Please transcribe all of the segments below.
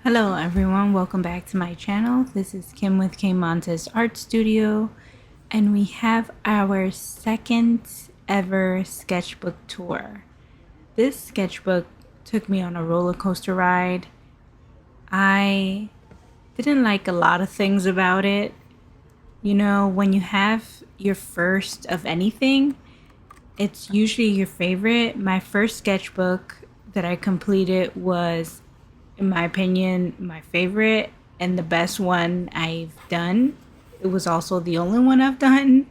Hello everyone, welcome back to my channel. This is Kim with K Montes Art Studio, and we have our second ever sketchbook tour. This sketchbook took me on a roller coaster ride. I didn't like a lot of things about it. You know, when you have your first of anything, it's usually your favorite. My first sketchbook that I completed was, in my opinion, my favorite and the best one I've done. It was also the only one I've done.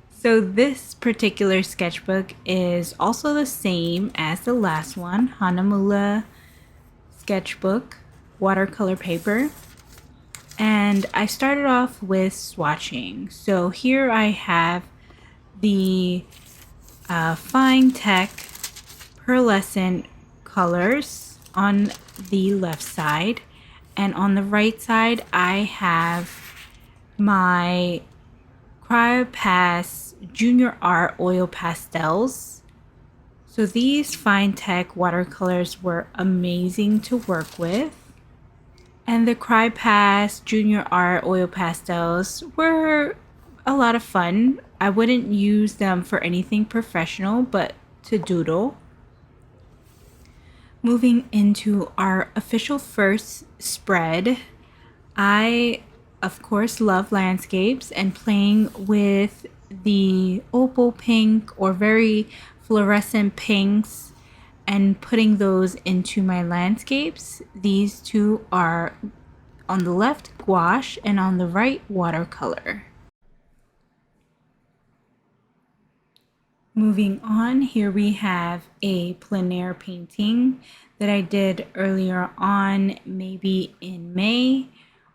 So this particular sketchbook is also the same as the last one, Hanamula sketchbook, watercolor paper. And I started off with swatching. So here I have the Fine Tech pearlescent colors on the left side, and on the right side I have my Cryopass Junior Art oil pastels. So these Fine Tech watercolors were amazing to work with, and the Cryopass Junior Art oil pastels were a lot of fun. I wouldn't use them for anything professional, but to doodle. Moving into our official first spread, I, of course, love landscapes, and playing with the opal pink or very fluorescent pinks and putting those into my landscapes. These two are on the left gouache and on the right watercolor. Moving on, here we have a plein air painting that I did earlier on, maybe in May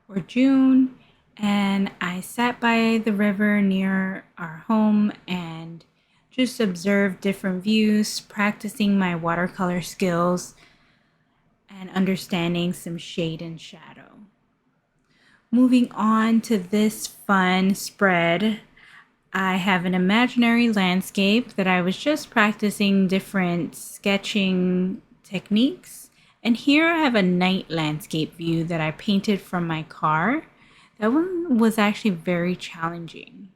or June, and I sat by the river near our home and just observed different views, practicing my watercolor skills and understanding some shade and shadow. Moving on to this fun spread, I have an imaginary landscape that I was just practicing different sketching techniques. And here I have a night landscape view that I painted from my car. That one was actually very challenging.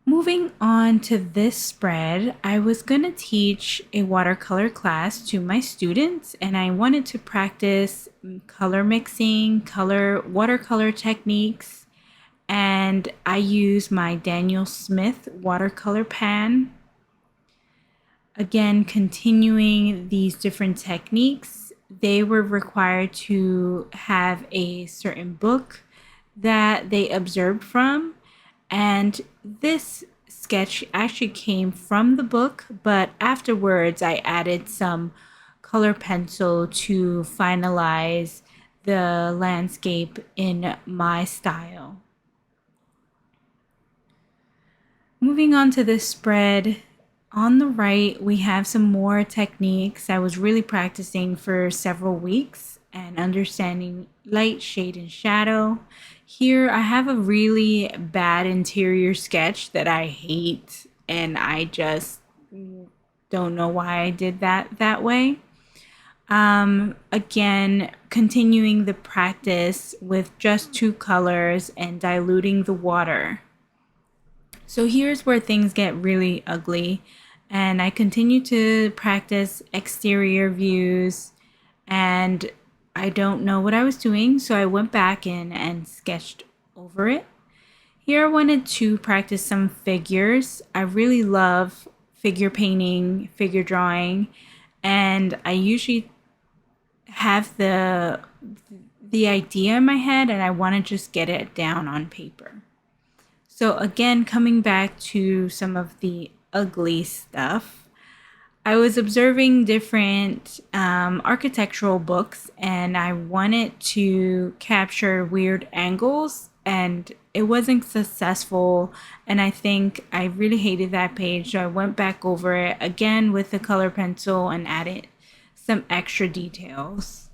Moving on to this spread, I was going to teach a watercolor class to my students, and I wanted to practice color mixing, watercolor techniques, and I use my Daniel Smith watercolor pan. Again, continuing these different techniques, they were required to have a certain book that they observed from, and this sketch actually came from the book, but afterwards I added some color pencil to finalize the landscape in my style. Moving on to this spread, on the right, we have some more techniques I was really practicing for several weeks and understanding light, shade, and shadow. Here, I have a really bad interior sketch that I hate, and I just don't know why I did that way. Again, continuing the practice with just two colors and diluting the water. So here's where things get really ugly, and I continue to practice exterior views, and I don't know what I was doing, so I went back in and sketched over it. Here I wanted to practice some figures. I really love figure painting, figure drawing, and I usually have the idea in my head and I want to just get it down on paper. So again, coming back to some of the ugly stuff, I was observing different architectural books, and I wanted to capture weird angles, and it wasn't successful, and I think I really hated that page, so I went back over it again with the color pencil and added some extra details.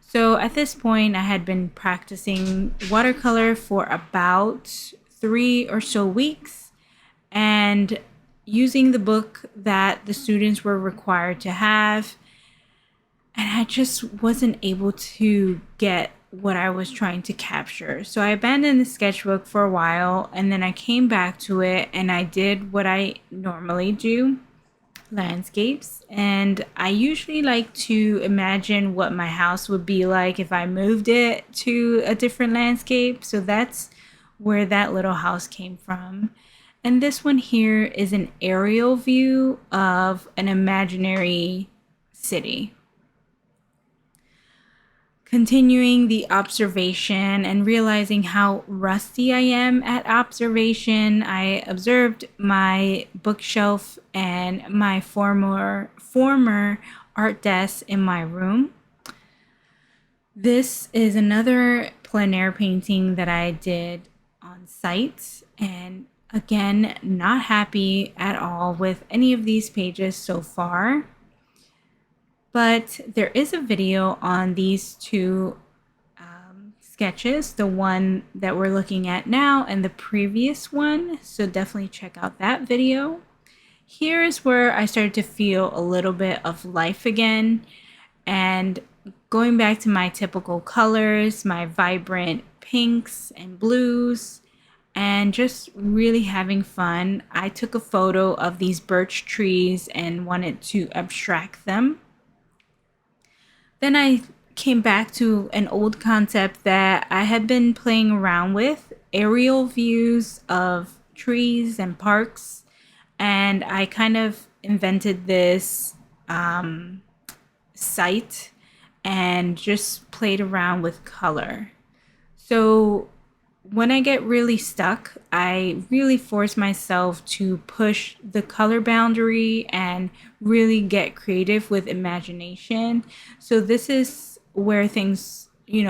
So at this point, I had been practicing watercolor for about 3 or so weeks, and using the book that the students were required to have. and I just wasn't able to get what I was trying to capture. So I abandoned the sketchbook for a while, and then I came back to it and I did what I normally do, landscapes. And I usually like to imagine what my house would be like if I moved it to a different landscape. So that's where that little house came from. And this one here is an aerial view of an imaginary city. Continuing the observation and realizing how rusty I am at observation, I observed my bookshelf and my former art desk in my room. This is another plein air painting that I did on site, and again, not happy at all with any of these pages so far. But there is a video on these two sketches, the one that we're looking at now and the previous one. So definitely check out that video. Here is where I started to feel a little bit of life again, and going back to my typical colors, my vibrant pinks and blues, and just really having fun. I took a photo of these birch trees and wanted to abstract them. Then I came back to an old concept that I had been playing around with, aerial views of trees and parks. And I kind of invented this site and just played around with color. So when I get really stuck, I really force myself to push the color boundary and really get creative with imagination. So this is where things,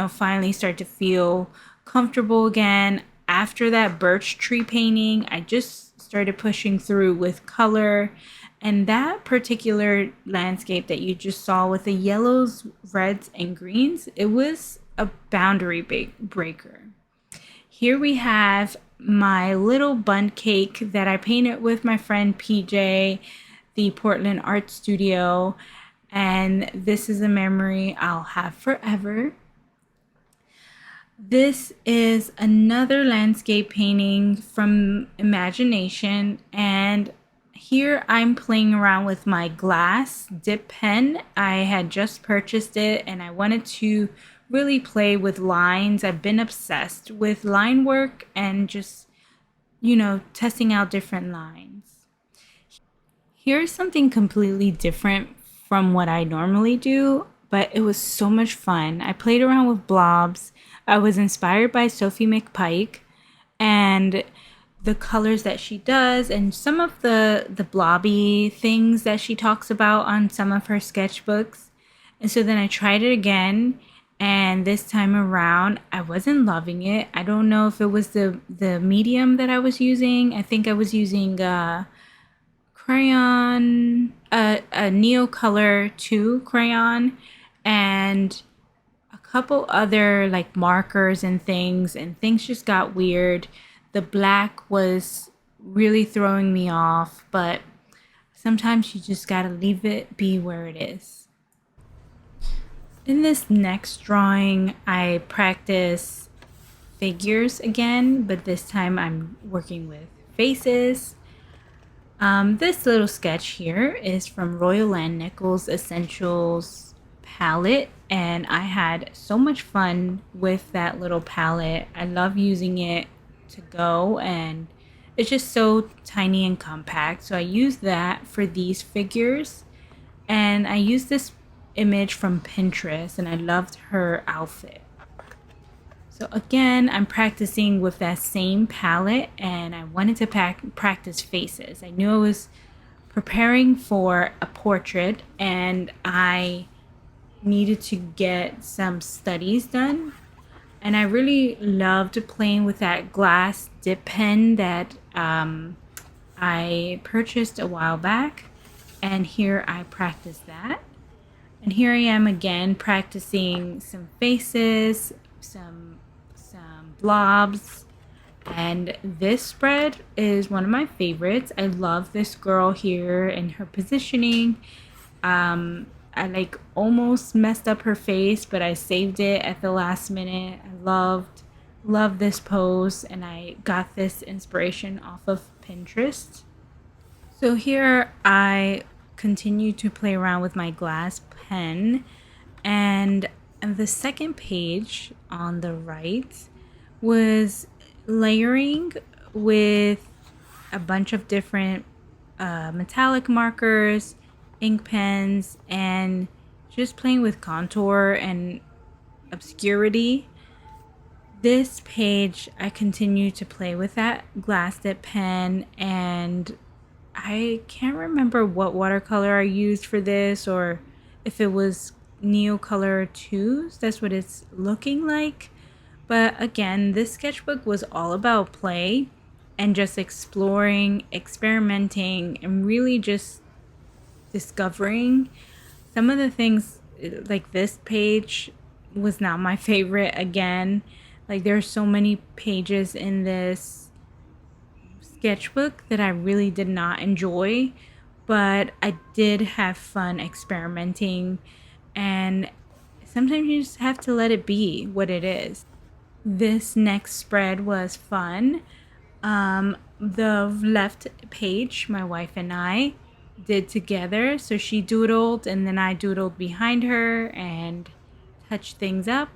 finally start to feel comfortable again. After that birch tree painting, I just started pushing through with color. And that particular landscape that you just saw with the yellows, reds, and greens, it was a boundary breaker. Here we have my little bundt cake that I painted with my friend PJ, the Portland Art Studio. And this is a memory I'll have forever. This is another landscape painting from imagination, and here I'm playing around with my glass dip pen. I had just purchased it and I wanted to really play with lines. I've been obsessed with line work and just, testing out different lines. Here's something completely different from what I normally do, but it was so much fun. I played around with blobs. I was inspired by Sophie McPike and the colors that she does and some of the blobby things that she talks about on some of her sketchbooks. And so then I tried it again, and this time around I wasn't loving it. I don't know if it was the medium that I was using. I think I was using crayon, a Neo Color 2 crayon, and a couple other like markers and things just got weird. The black was really throwing me off, but sometimes you just gotta leave it be where it is. In this next drawing, I practice figures again, but this time I'm working with faces. This little sketch here is from Royal Land Nichols Essentials palette, and I had so much fun with that little palette. I love using it to go, and it's just so tiny and compact. So I use that for these figures, and I used this image from Pinterest, and I loved her outfit. So again, I'm practicing with that same palette, and I wanted to practice faces. I knew I was preparing for a portrait and I needed to get some studies done. And I really loved playing with that glass dip pen that I purchased a while back. And here I practiced that. And here I am again practicing some faces, some blobs. And this spread is one of my favorites. I love this girl here and her positioning. I like almost messed up her face, but I saved it at the last minute. I loved this pose, and I got this inspiration off of Pinterest. So here I continue to play around with my glass pen, and the second page on the right was layering with a bunch of different metallic markers, ink pens, and just playing with contour and obscurity. This page, I continue to play with that glass dip pen, and I can't remember what watercolor I used for this, or if it was Neocolor 2s. That's what it's looking like. But again, this sketchbook was all about play and just exploring, experimenting, and really just discovering. Some of the things, like this page, was not my favorite again. Like, there's so many pages in this sketchbook that I really did not enjoy, but I did have fun experimenting, and sometimes you just have to let it be what it is. This next spread was fun. The left page, my wife and I did together. So she doodled, and then I doodled behind her and touched things up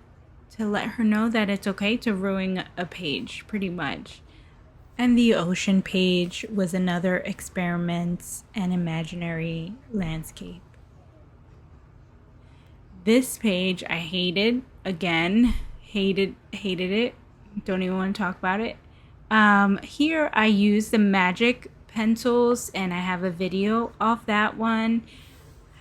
to let her know that it's okay to ruin a page, pretty much. And the ocean page was another experiments and imaginary landscape. This page I hated again. Hated it. Don't even want to talk about it. Here I use the magic pencils, and I have a video of that one.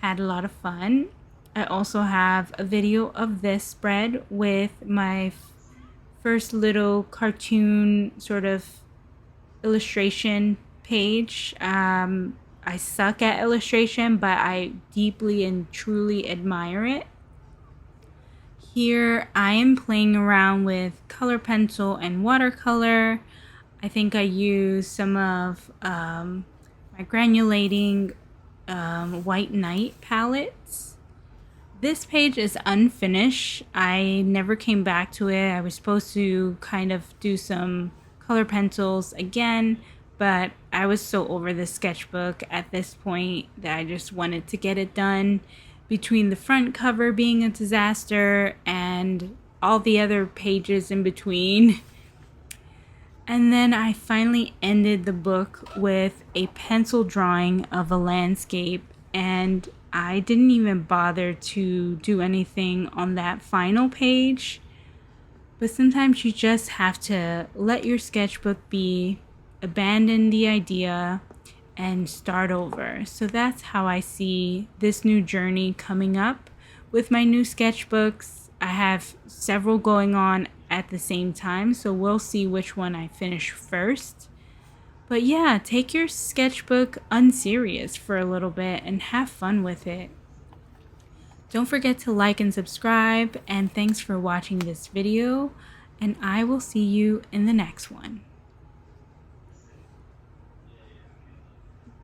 Had a lot of fun. I also have a video of this spread with my first little cartoon sort of illustration page. I suck at illustration, but I deeply and truly admire it. Here I am playing around with color pencil and watercolor. I think I used some of my granulating White Night palettes. This page is unfinished. I never came back to it. I was supposed to kind of do some color pencils again, but I was so over the sketchbook at this point that I just wanted to get it done. Between the front cover being a disaster and all the other pages in between. And then I finally ended the book with a pencil drawing of a landscape, and I didn't even bother to do anything on that final page. But sometimes you just have to let your sketchbook be, abandon the idea, and start over. So that's how I see this new journey coming up with my new sketchbooks. I have several going on at the same time, so we'll see which one I finish first. But yeah, take your sketchbook unserious for a little bit and have fun with it. Don't forget to like and subscribe, and thanks for watching this video, and I will see you in the next one.